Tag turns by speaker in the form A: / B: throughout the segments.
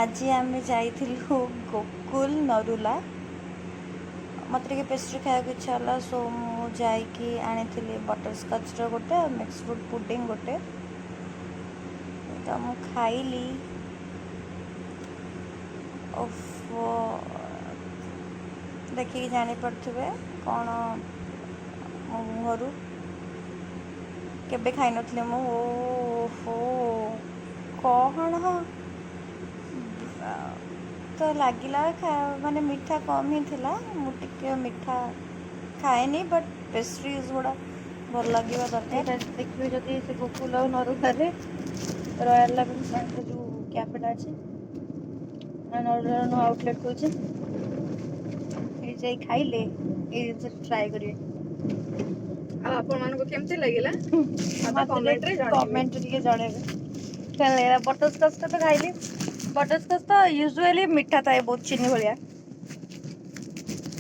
A: आज आम जाइलु गोकुल नरुला मत टे पेस्ट्री खाया इच्छा है सो मुझे आनी बटर स्कच गोटे मिक्स फ्रूट पुडिंग गोटे तो मु खाइली देखिए जानीपे कौन मो मुहर केबे खाई नी मु ओहो कौन तो लगिला माने मीठा कम ही थिला मुझे मीठा खाएनी बट पेस्ट्रीज गुड़ा भल लगे दरकार देखिए जदि से गोकुल और नरुला रॉयल लाइफ जो कैफेटा अच्छे नरुला नो आउटलेट खोलचे ये खाइले ये जिन ट्राए करिए
B: आपको केमती लगिला
A: कमेंट रे जणेबे चल बटर स्कच तो खाइली बटर स्कच तो यूजुअली मीठा थाए बहुत चीनी भाया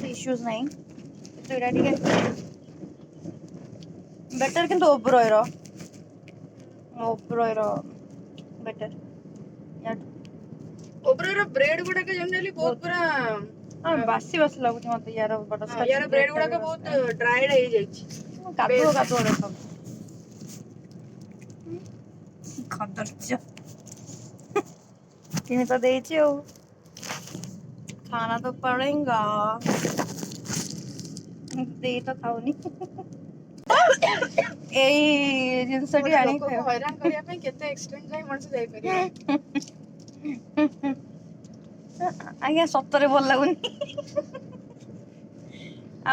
A: इश्यूज नहीं तो ये बेटर किंतु ओबरॉयर बेटर
B: ओबरॉयर ब्रेड गुडा के जनरली बहुत पूरा
A: हां बासी बासी लागु मत यार बटर स्कच
B: यार ब्रेड गुडा के बहुत ड्राइड हो जाई
A: कादो देखो खदर्च किन तो देछि ओ खाना तो पड़ेगा दे तो खाऊनी एई जिंसटी आनी खायो
B: हैरान करिया पे केते एक्सटेंड जाई मनसे जाई परिया
A: आज्ञा सतरे भल लगुनी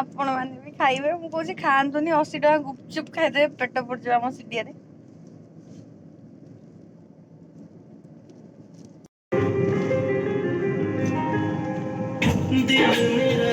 A: आपण माने भी खाइबे मु कहूँ खातुनी 80 टका गुपचुप खाइदे पेट पड़ जाए आम सीडिया दिल मेरा